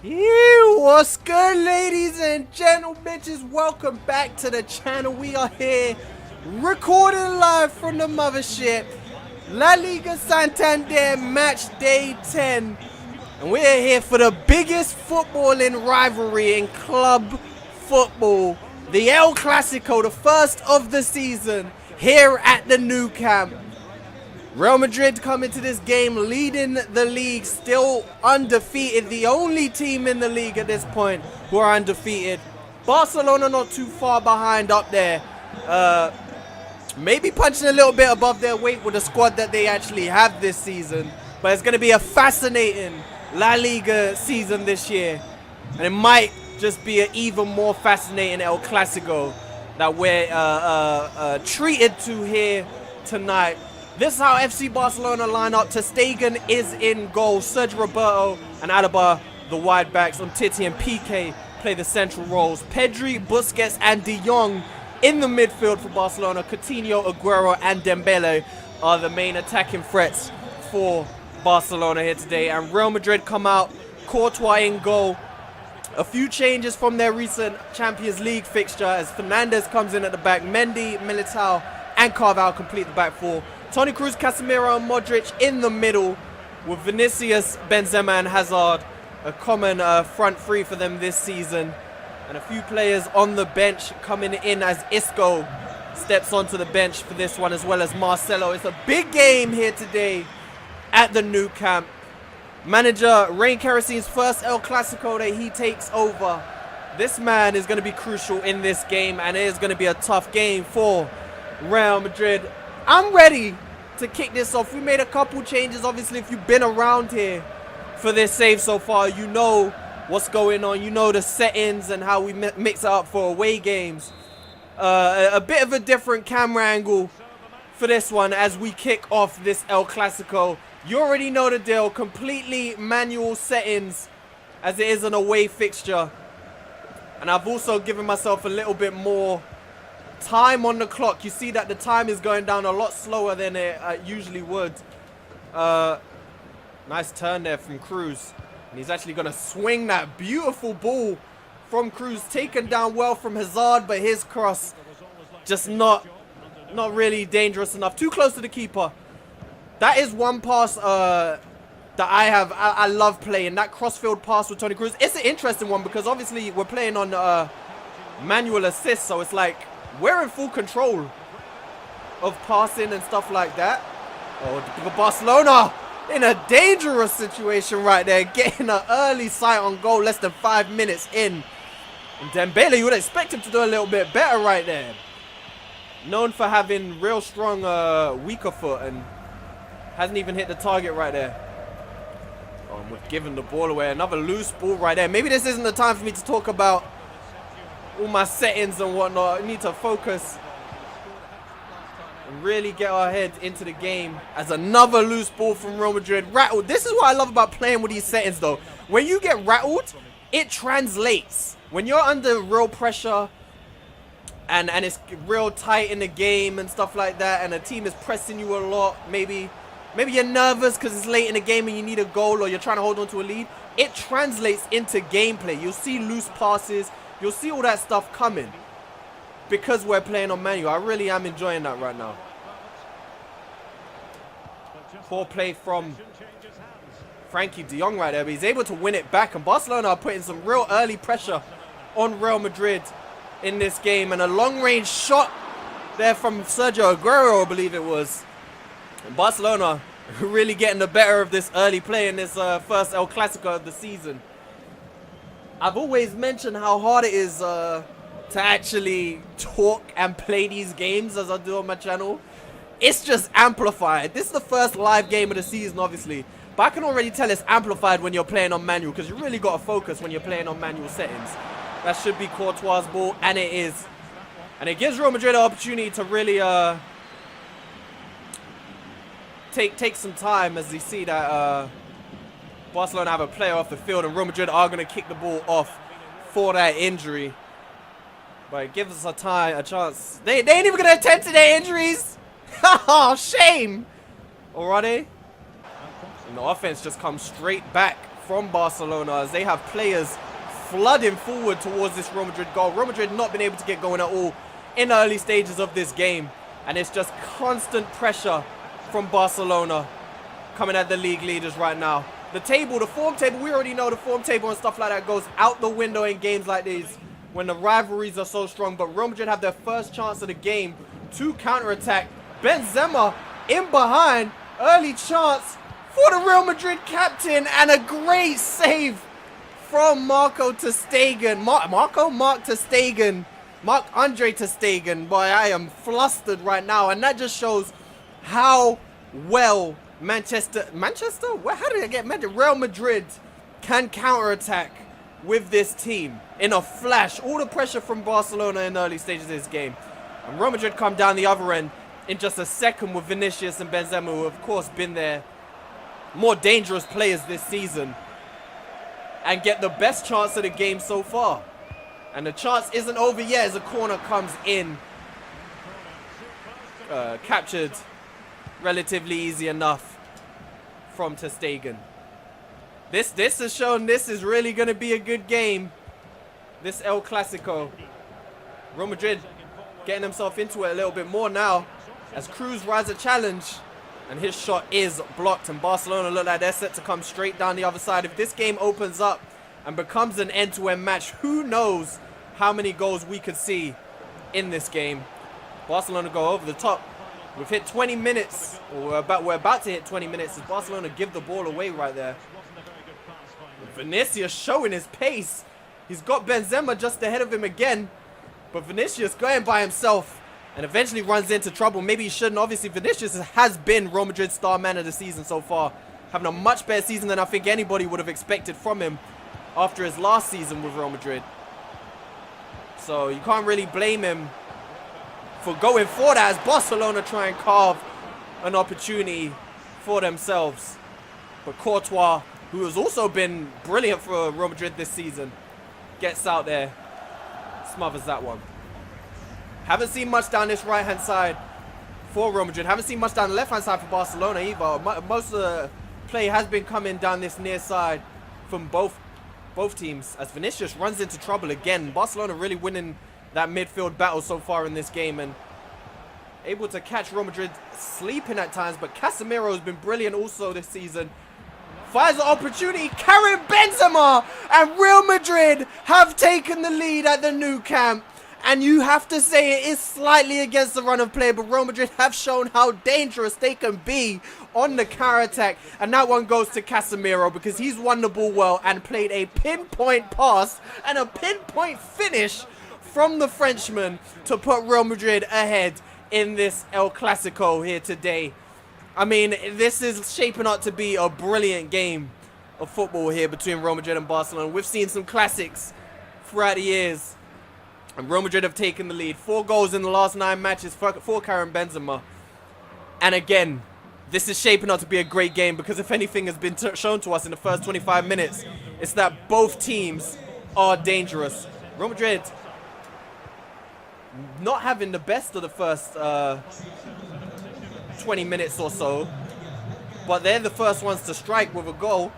What's good, ladies and gentlemen? Welcome back to the channel. We are here recording live from the mothership. La Liga Santander match day 10. And we're here for the biggest footballing rivalry in club football. The El Clasico, the first of the season, here at the Nou Camp. Real Madrid come into this game leading the league, still undefeated. The only team in the league at this point who are undefeated. Barcelona not too far behind up there. Maybe punching a little bit above their weight with the squad that they actually have this season. But it's going to be a fascinating La Liga season this year. And it might just be an even more fascinating El Clasico that we're treated to here tonight. This is how FC Barcelona line up. Ter Stegen is in goal. Sergio Roberto and Alaba, the wide backs. Umtiti and Piqué play the central roles. Pedri, Busquets and De Jong in the midfield for Barcelona. Coutinho, Aguero and Dembele are the main attacking threats for Barcelona here today. And Real Madrid come out, Courtois in goal. A few changes from their recent Champions League fixture as Fernandes comes in at the back. Mendy, Militao and Carvalho complete the back four. Toni Kroos, Casemiro and Modric in the middle with Vinicius, Benzema and Hazard. A common front three for them this season. And a few players on the bench coming in as Isco steps onto the bench for this one, as well as Marcelo. It's a big game here today at the Nou Camp. Manager RainKeroseneyt's first El Clasico that he takes over. This man is going to be crucial in this game, and it is going to be a tough game for Real Madrid. I'm ready to kick this off. We made a couple changes. Obviously, if you've been around here for this save so far, you know what's going on. You know the settings and how we mix it up for away games. A bit of a different camera angle for this one as we kick off this El Clasico. You already know the deal. Completely manual settings as it is an away fixture. And I've also given myself a little bit more time on the clock. You see that the time is going down a lot slower than it usually would. Nice turn there from Kroos. And he's actually going to swing that beautiful ball from Kroos. Taken down well from Hazard, but his cross just not really dangerous enough. Too close to the keeper. That is one pass that I love playing. That crossfield pass with Toni Kroos. It's an interesting one because obviously we're playing on manual assist. So it's like we're in full control of passing and stuff like that. Oh, Barcelona in a dangerous situation right there. Getting an early sight on goal less than 5 minutes in. And Dembele, you would expect him to do a little bit better right there. Known for having real strong weaker foot and hasn't even hit the target right there. Oh, and we're giving the ball away. Another loose ball right there. Maybe this isn't the time for me to talk about all my settings and whatnot. I need to focus and really get our head into the game as another loose ball from Real Madrid. Rattled. This is what I love about playing with these settings though. When you get rattled, it translates. When you're under real pressure and it's real tight in the game and stuff like that, and the team is pressing you a lot, maybe you're nervous because it's late in the game and you need a goal, or you're trying to hold on to a lead, it translates into gameplay. You'll see loose passes. You'll see all that stuff coming because we're playing on manual. I really am enjoying that right now. Poor play from Frankie de Jong right there, but he's able to win it back. And Barcelona are putting some real early pressure on Real Madrid in this game. And a long-range shot there from Sergio Aguero, I believe it was. And Barcelona really getting the better of this early play in this first El Clasico of the season. I've always mentioned how hard it is to actually talk and play these games as I do on my channel. It's just amplified. This is the first live game of the season, obviously. But I can already tell it's amplified when you're playing on manual, because you really got to focus when you're playing on manual settings. That should be Courtois' ball, and it is. And it gives Real Madrid an opportunity to really take some time as they see that Barcelona have a player off the field, and Real Madrid are going to kick the ball off for that injury. But it gives us a chance. They ain't even going to attend to their injuries. Oh, shame. Alrighty. And the offense just comes straight back from Barcelona as they have players flooding forward towards this Real Madrid goal. Real Madrid not been able to get going at all in the early stages of this game. And it's just constant pressure from Barcelona coming at the league leaders right now. The table, the form table, we already know the form table and stuff like that goes out the window in games like these when the rivalries are so strong. But Real Madrid have their first chance of the game to counterattack. Benzema in behind. Early chance for the Real Madrid captain and a great save from Marc-Andre ter Stegen. Boy, I am flustered right now, and that just shows how well Real Madrid can counterattack with this team in a flash. All the pressure from Barcelona in the early stages of this game, and Real Madrid come down the other end in just a second with Vinicius and Benzema, who have of course been their more dangerous players this season, and get the best chance of the game so far. And the chance isn't over yet as a corner comes in. Captured relatively easy enough from ter Stegen. This has shown this is really going to be a good game. This El Clasico. Real Madrid getting himself into it a little bit more now as Cruz rides a challenge. And his shot is blocked, and Barcelona look like they're set to come straight down the other side. If this game opens up and becomes an end-to-end match, who knows how many goals we could see in this game. Barcelona go over the top. We've hit 20 minutes, or we're about to hit 20 minutes as Barcelona give the ball away right there. Vinicius showing his pace. He's got Benzema just ahead of him again, but Vinicius going by himself and eventually runs into trouble. Maybe he shouldn't. Obviously, Vinicius has been Real Madrid's star man of the season so far, having a much better season than I think anybody would have expected from him after his last season with Real Madrid. So you can't really blame him for going for that as Barcelona try and carve an opportunity for themselves. But Courtois, who has also been brilliant for Real Madrid this season, gets out there, smothers that one. Haven't seen much down this right-hand side for Real Madrid. Haven't seen much down the left-hand side for Barcelona either. Most of the play has been coming down this near side from both teams as Vinicius runs into trouble again. Barcelona really winning that midfield battle so far in this game and able to catch Real Madrid sleeping at times. But Casemiro has been brilliant also this season. Finds the opportunity, Karim Benzema, and Real Madrid have taken the lead at the Nou Camp. And you have to say it is slightly against the run of play, but Real Madrid have shown how dangerous they can be on the counter-attack. And that one goes to Casemiro because he's won the ball well and played a pinpoint pass and a pinpoint finish from the Frenchman to put Real Madrid ahead in this El Clasico here today. I mean, this is shaping up to be a brilliant game of football here between Real Madrid and Barcelona. We've seen some classics throughout the years, and Real Madrid have taken the lead. 4 goals in the last 9 matches for Karim Benzema. And again, this is shaping up to be a great game because if anything has been shown to us in the first 25 minutes, it's that both teams are dangerous. Real Madrid not having the best of the first 20 minutes or so, but they're the first ones to strike with a goal.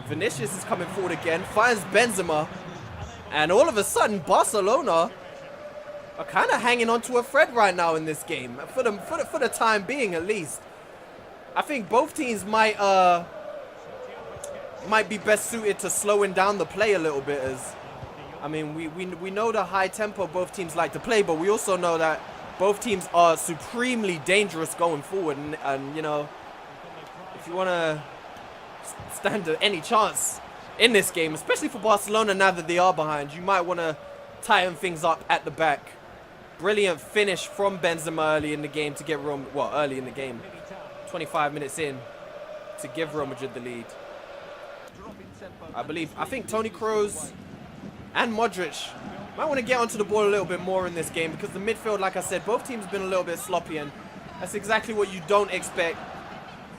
Vinicius is coming forward again, finds Benzema, and all of a sudden Barcelona are kind of hanging on to a thread right now in this game for the time being, at least. I think both teams might be best suited to slowing down the play a little bit. As I mean, we know the high tempo both teams like to play, but we also know that both teams are supremely dangerous going forward, and you know, if you want to stand any chance in this game, especially for Barcelona now that they are behind, you might want to tighten things up at the back. Brilliant finish from Benzema early in the game to get early in the game, 25 minutes in, to give Real Madrid the lead. I think Toni Kroos and Modric might want to get onto the ball a little bit more in this game because the midfield, like I said, both teams have been a little bit sloppy, and that's exactly what you don't expect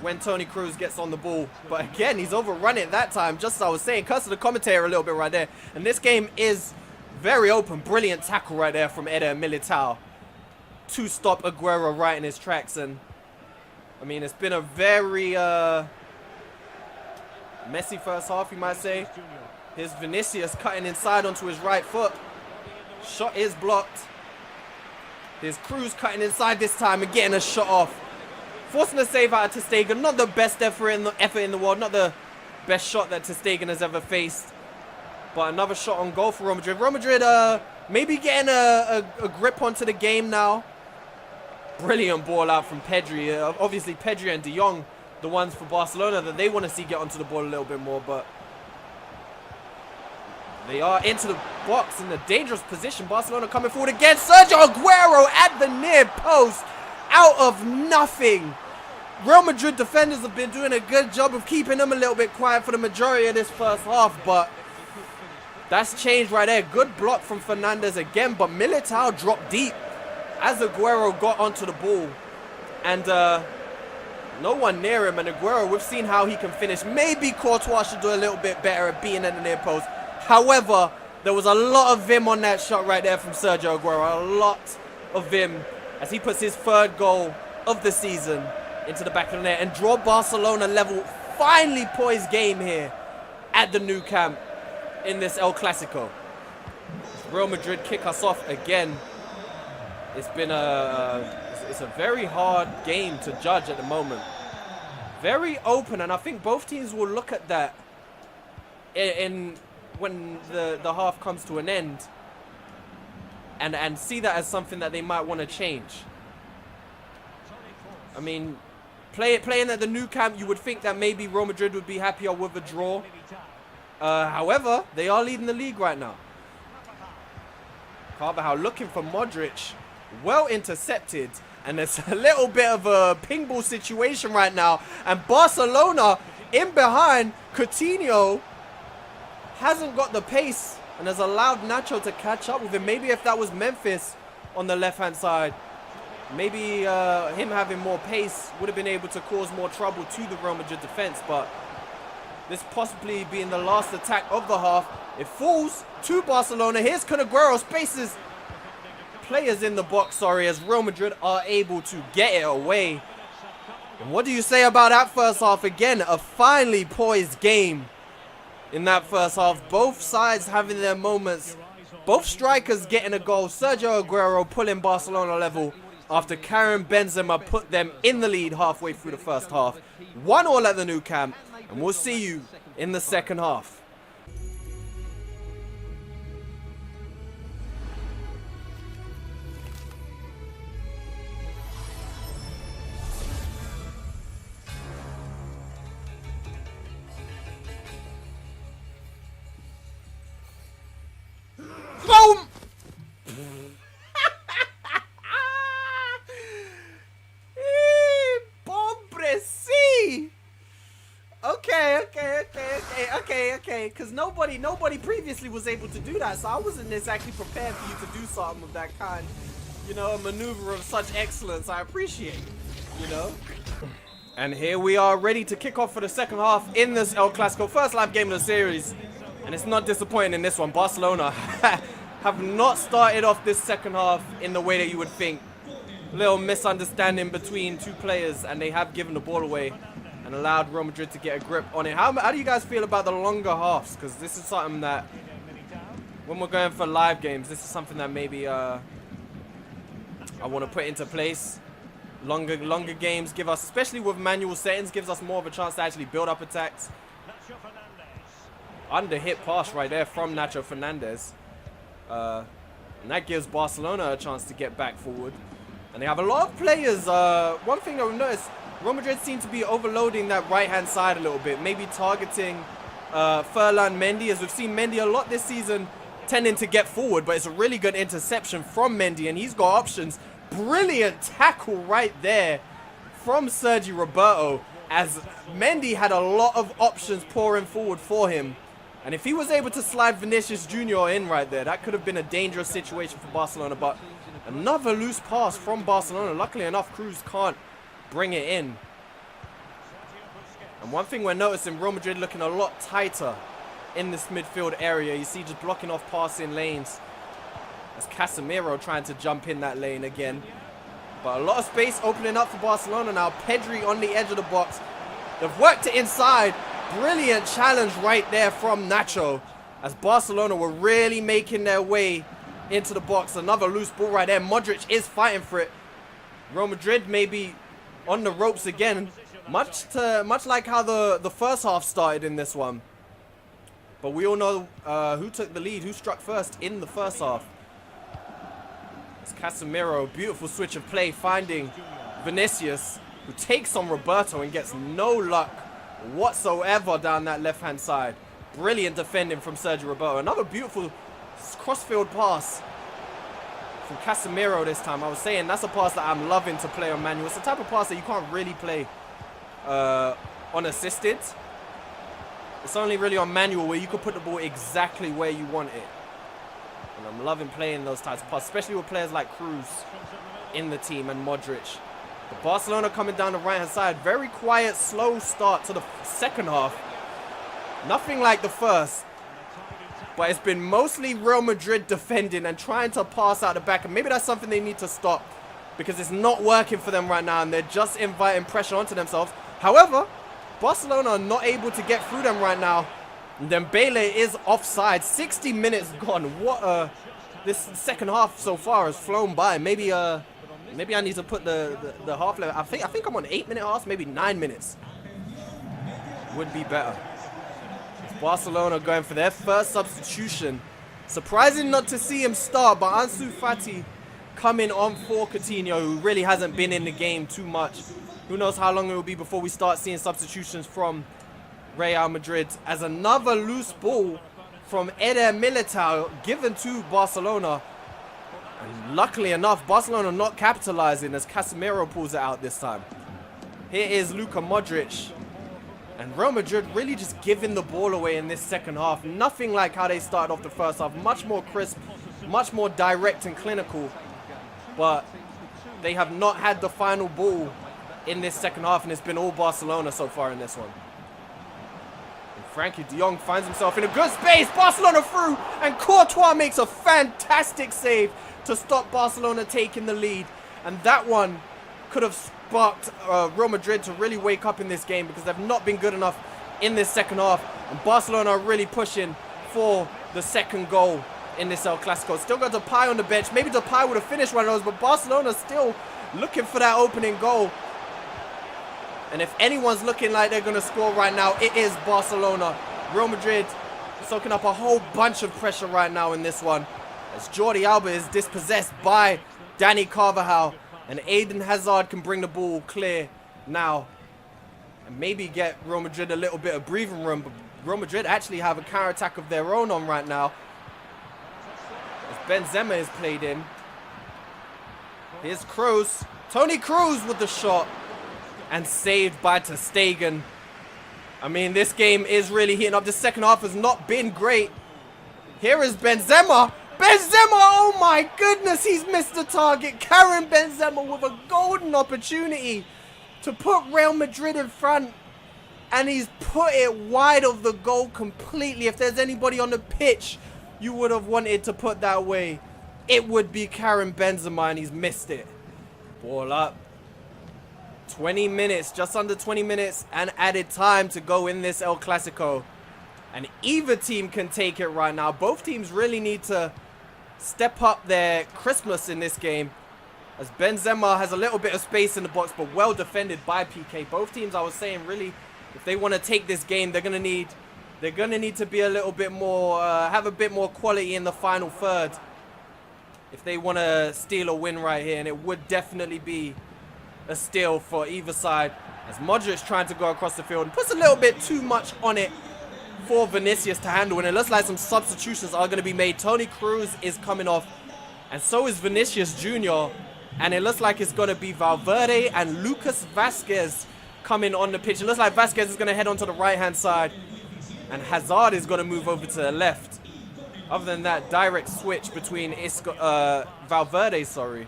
when Toni Kroos gets on the ball. But again, he's overrun it that time, just as I was saying. Cursed the commentator a little bit right there. And this game is very open. Brilliant tackle right there from Eder Militao to stop Aguero right in his tracks. And I mean, it's been a very Messy first half, you might say. Here's Vinicius cutting inside onto his right foot. Shot is blocked. Here's Cruz cutting inside this time and getting a shot off. Forcing a save out of Ter Stegen. Not the best effort in the world. Not the best shot that Ter Stegen has ever faced. But another shot on goal for Real Madrid. Real Madrid maybe getting a grip onto the game now. Brilliant ball out from Pedri. Obviously, Pedri and De Jong, the ones for Barcelona that they want to see get onto the ball a little bit more. But they are into the box in a dangerous position. Barcelona coming forward again. Sergio Aguero at the near post. Out of nothing. Real Madrid defenders have been doing a good job of keeping them a little bit quiet for the majority of this first half. But that's changed right there. Good block from Fernandes again. But Militao dropped deep as Aguero got onto the ball. And no one near him. And Aguero, we've seen how he can finish. Maybe Courtois should do a little bit better at being at the near post. However, there was a lot of vim on that shot right there from Sergio Aguero. A lot of vim as he puts his third goal of the season into the back of the net and draw Barcelona level. Finally poised game here at the Nou Camp in this El Clasico. Real Madrid kick us off again. It's been it's a very hard game to judge at the moment. Very open, and I think both teams will look at that when the half comes to an end and see that as something that they might want to change. I mean, playing at the Nou Camp, you would think that maybe Real Madrid would be happier with a draw. However, they are leading the league right now. Carvajal looking for Modric. Well intercepted. And there's a little bit of a ping ball situation right now. And Barcelona in behind. Coutinho hasn't got the pace and has allowed Nacho to catch up with him. Maybe if that was Memphis on the left-hand side, maybe him having more pace would have been able to cause more trouble to the Real Madrid defense. But this possibly being the last attack of the half, it falls to Barcelona. Here's Kun Aguero, spaces players in the box, sorry, as Real Madrid are able to get it away. And what do you say about that first half? Again, a finely poised game in that first half. Both sides having their moments. Both strikers getting a goal. Sergio Aguero pulling Barcelona level after Karim Benzema put them in the lead halfway through the first half. 1-1 at the Nou Camp, and we'll see you in the second half. Boom! Okay. Because nobody previously was able to do that, so I wasn't exactly prepared for you to do something of that kind. You know, a maneuver of such excellence. I appreciate it, you know. And here we are ready to kick off for the second half in this El Clasico, first live game of the series. And it's not disappointing in this one. Barcelona have not started off this second half in the way that you would think. Little misunderstanding between two players, and they have given the ball away and allowed Real Madrid to get a grip on it. How do you guys feel about the longer halves? Because this is something that, when we're going for live games, this is something that maybe I want to put into place. Longer games give us, especially with manual settings, gives us more of a chance to actually build up attacks. Under hit pass right there from Nacho Fernandes. And that gives Barcelona a chance to get back forward. And they have a lot of players. One thing that we've noticed, Real Madrid seem to be overloading that right-hand side a little bit. Maybe targeting Ferland Mendy, as we've seen Mendy a lot this season tending to get forward. But it's a really good interception from Mendy, and he's got options. Brilliant tackle right there from Sergi Roberto, as Mendy had a lot of options pouring forward for him. And if he was able to slide Vinicius Jr. in right there, that could have been a dangerous situation for Barcelona. But another loose pass from Barcelona. Luckily enough, Cruz can't bring it in. And one thing we're noticing, Real Madrid looking a lot tighter in this midfield area. You see just blocking off passing lanes. As Casemiro trying to jump in that lane again. But a lot of space opening up for Barcelona now. Pedri on the edge of the box. They've worked it inside. brilliant challenge right there from Nacho, as Barcelona were really making their way into the box. Another loose ball right there. Modric is fighting for it. Real Madrid maybe on the ropes again, much like how the first half started in this one. But we all know who took the lead, who struck first in the first half. It's Casemiro, beautiful switch of play, finding Vinicius, who takes on Roberto and gets no luck whatsoever down that left-hand side. Brilliant defending from Sergio Roberto. Another beautiful crossfield pass from Casemiro this time. I was saying that's a pass that I'm loving to play on manual. It's the type of pass that you can't really play unassisted. It's only really on manual where you can put the ball exactly where you want it. And I'm loving playing those types of passes, especially with players like Cruz in the team and Modric. But Barcelona coming down the right-hand side. Very quiet, slow start to the second half. Nothing like the first. But it's been mostly Real Madrid defending and trying to pass out the back. And maybe that's something they need to stop, because it's not working for them right now and they're just inviting pressure onto themselves. However, Barcelona are not able to get through them right now. And Dembele is offside. 60 minutes gone. What this second half so far has flown by. Maybe I need to put the half level. I think I'm on 8-minute halves, maybe 9 minutes. Would be better. Barcelona going for their first substitution. Surprising not to see him start, but Ansu Fati coming on for Coutinho, who really hasn't been in the game too much. Who knows how long it will be before we start seeing substitutions from Real Madrid, as another loose ball from Eder Militao given to Barcelona. And luckily enough, Barcelona not capitalizing as Casemiro pulls it out this time. Here is Luka Modric. And Real Madrid really just giving the ball away in this second half. Nothing like how they started off the first half. Much more crisp, much more direct and clinical. But they have not had the final ball in this second half, and it's been all Barcelona so far in this one. And Frankie de Jong finds himself in a good space. Barcelona through, and Courtois makes a fantastic save to stop Barcelona taking the lead. And that one could have sparked Real Madrid to really wake up in this game, because they've not been good enough in this second half. And Barcelona are really pushing for the second goal in this El Clasico. Still got Depay on the bench. Maybe Depay would have finished one of those, but Barcelona still looking for that opening goal. And if anyone's looking like they're going to score right now, it is Barcelona. Real Madrid soaking up a whole bunch of pressure right now in this one, as Jordi Alba is dispossessed by Dani Carvajal. And Eden Hazard can bring the ball clear now and maybe get Real Madrid a little bit of breathing room. But Real Madrid actually have a counter-attack of their own on right now, as Benzema is played in. Here's Kroos. Toni Kroos with the shot. And saved by ter Stegen. I mean, this game is really heating up. The second half has not been great. Here is Benzema. Benzema, oh my goodness, he's missed the target. Karim Benzema with a golden opportunity to put Real Madrid in front. And he's put it wide of the goal completely. If there's anybody on the pitch you would have wanted to put that way, it would be Karim Benzema, and he's missed it. Ball up. 20 minutes, just under 20 minutes and added time to go in this El Clasico. And either team can take it right now. Both teams really need to step up their crispness in this game, as Benzema has a little bit of space in the box, but well defended by PK. Both teams, I was saying, really, if they want to take this game, they're gonna need to be a little bit more, have a bit more quality in the final third if they want to steal a win right here. And it would definitely be a steal for either side, as Modric trying to go across the field and puts a little bit too much on it for Vinicius to handle. And it looks like some substitutions are going to be made. Toni Kroos is coming off, and so is Vinicius Jr. And it looks like it's going to be Valverde and Lucas Vazquez coming on the pitch. It looks like Vazquez is going to head onto the right-hand side, and Hazard is going to move over to the left. Other than that, direct switch between Valverde, sorry.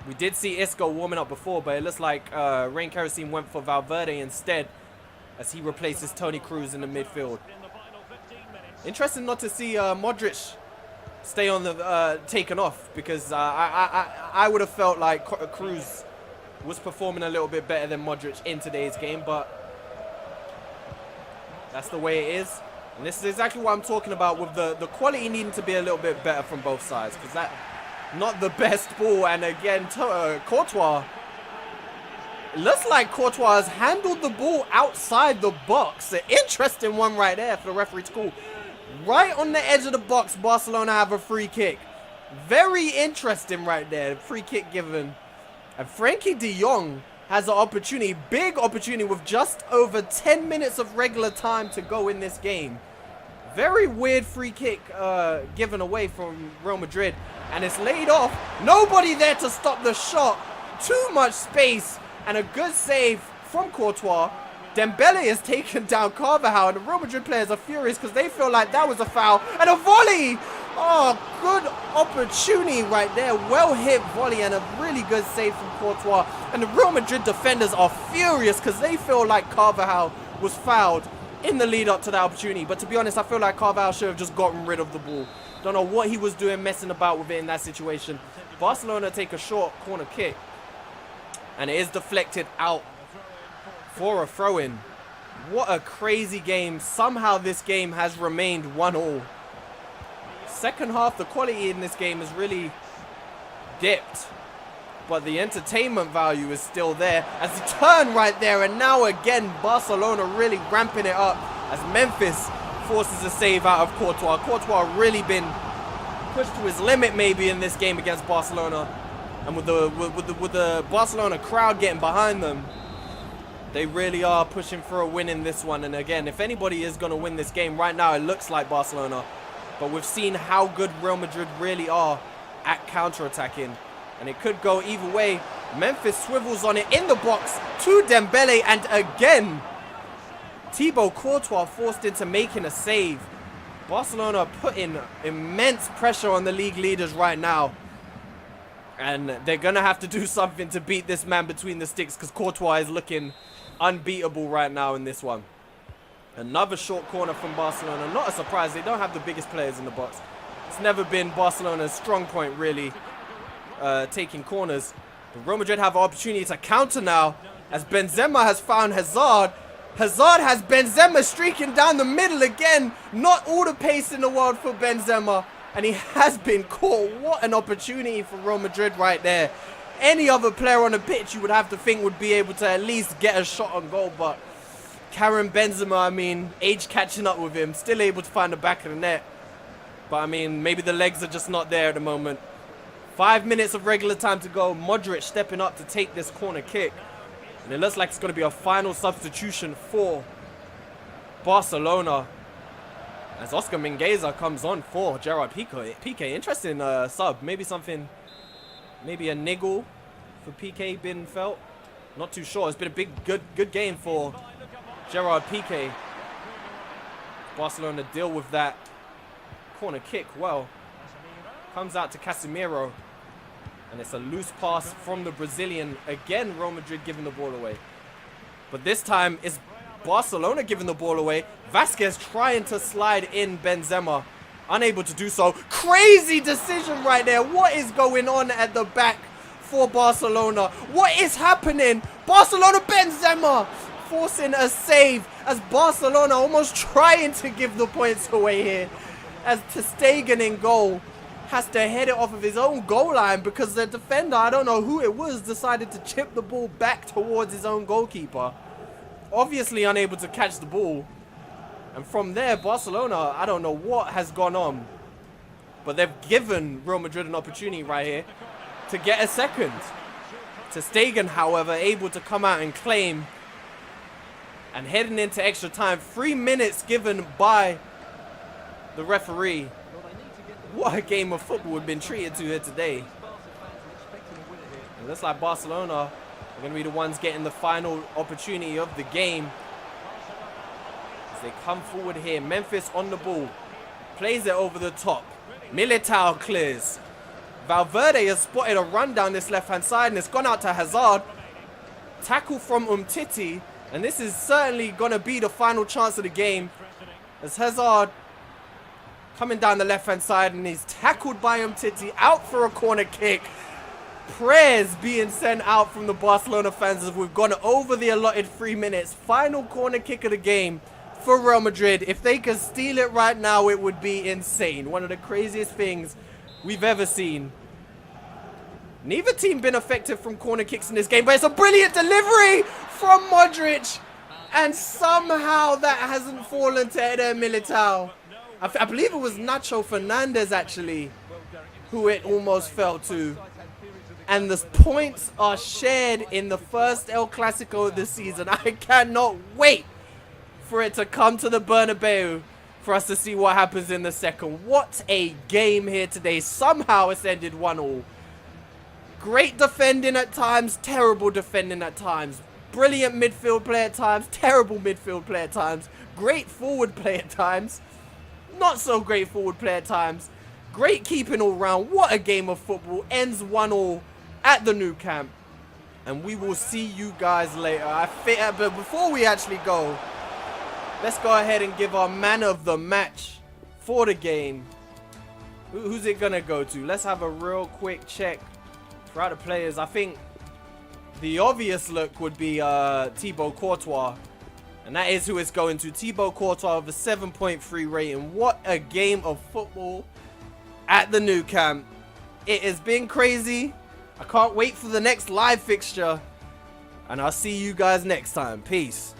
We did see Isco warming up before, but it looks like RainKeroseneyt went for Valverde instead, as he replaces Toni Kroos in the midfield. Interesting not to see Modric stay on the taken off, because I would have felt like Kroos was performing a little bit better than Modric in today's game. But That's the way it is. And this is exactly what I'm talking about with the quality needing to be a little bit better from both sides. Because that, not the best ball. And again, Courtois. It looks like Courtois has handled the ball outside the box. An interesting one right there for the referee to call. Right on the edge of the box, Barcelona have a free kick. Very interesting right there. Free kick given. And Frankie de Jong has an opportunity, big opportunity with just over 10 minutes of regular time to go in this game. Very weird free kick given away from Real Madrid. And it's laid off. Nobody there to stop the shot. Too much space. And a good save from Courtois. Dembele has taken down Carvajal. And the Real Madrid players are furious because they feel like that was a foul. And a volley! Oh, good opportunity right there. Well hit volley and a really good save from Courtois. And the Real Madrid defenders are furious because they feel like Carvajal was fouled in the lead up to that opportunity. But to be honest, I feel like Carvajal should have just gotten rid of the ball. Don't know what he was doing messing about with it in that situation. Barcelona take a short corner kick. And it is deflected out for a throw-in. What a crazy game. Somehow this game has remained 1-1. Second half, the quality in this game has really dipped. But the entertainment value is still there. As he turned right there, and now again, Barcelona really ramping it up as Memphis forces a save out of Courtois. Courtois really been pushed to his limit maybe in this game against Barcelona. And with the Barcelona crowd getting behind them, they really are pushing for a win in this one. And again, if anybody is going to win this game right now, it looks like Barcelona. But we've seen how good Real Madrid really are at counter-attacking. And it could go either way. Memphis swivels on it in the box to Dembele. And again, Thibaut Courtois forced into making a save. Barcelona putting immense pressure on the league leaders right now. And they're going to have to do something to beat this man between the sticks because Courtois is looking unbeatable right now in this one. Another short corner from Barcelona. Not a surprise. They don't have the biggest players in the box. It's never been Barcelona's strong point, really, taking corners. But Real Madrid have an opportunity to counter now as Benzema has found Hazard. Hazard has Benzema streaking down the middle again. Not all the pace in the world for Benzema. And he has been caught. What an opportunity for Real Madrid right there. Any other player on the pitch you would have to think would be able to at least get a shot on goal. But Karim Benzema, I mean, age catching up with him. Still able to find the back of the net. But I mean, maybe the legs are just not there at the moment. 5 minutes of regular time to go. Modric stepping up to take this corner kick. And it looks like it's going to be a final substitution for Barcelona. As Oscar Mingueza comes on for Gerard Piqué. Interesting sub. Maybe a niggle for Piqué been felt. Not too sure. It's been a big, good game for Gerard Piqué. Barcelona deal with that corner kick well. Comes out to Casemiro. And it's a loose pass from the Brazilian. Again, Real Madrid giving the ball away. But this time, it's Barcelona giving the ball away. Vasquez trying to slide in Benzema. Unable to do so. Crazy decision right there. What is going on at the back for Barcelona? What is happening? Barcelona, Benzema forcing a save as Barcelona almost trying to give the points away here. As ter Stegen in goal has to head it off of his own goal line because the defender, I don't know who it was, decided to chip the ball back towards his own goalkeeper. Obviously unable to catch the ball. And from there, Barcelona, I don't know what has gone on. But they've given Real Madrid an opportunity right here to get a second. Ter Stegen, however, able to come out and claim. And heading into extra time. 3 minutes given by the referee. What a game of football we've been treated to here today. It looks like Barcelona are going to be the ones getting the final opportunity of the game. As they come forward here. Memphis on the ball. Plays it over the top. Militao clears. Valverde has spotted a run down this left-hand side and it's gone out to Hazard. Tackle from Umtiti. And this is certainly going to be the final chance of the game. As Hazard coming down the left-hand side and he's tackled by Umtiti. Out for a corner kick. Prayers being sent out from the Barcelona fans as we've gone over the allotted 3 minutes. Final corner kick of the game for Real Madrid. If they could steal it right now, it would be insane. One of the craziest things we've ever seen. Neither team been effective from corner kicks in this game, but it's a brilliant delivery from Modric. And somehow that hasn't fallen to Eder Militao. I believe it was Nacho Fernandez, actually, who it almost fell to. And the points are shared in the first El Clasico of the season. I cannot wait for it to come to the Bernabeu for us to see what happens in the second. What a game here today. Somehow it's ended 1-1. Great defending at times, terrible defending at times. Brilliant midfield play at times, terrible midfield play at times. Great forward play at times, not so great forward play at times. Great keeping all round. What a game of football. Ends 1-1 at the Nou Camp. And we will see you guys later. But before we actually go, let's go ahead and give our man of the match for the game. Who's it going to go to? Let's have a real quick check throughout the players. I think the obvious look would be Thibaut Courtois. And that is who it's going to. Thibaut Courtois with a 7.3 rating. What a game of football at the Nou Camp. It has been crazy. I can't wait for the next live fixture. And I'll see you guys next time. Peace.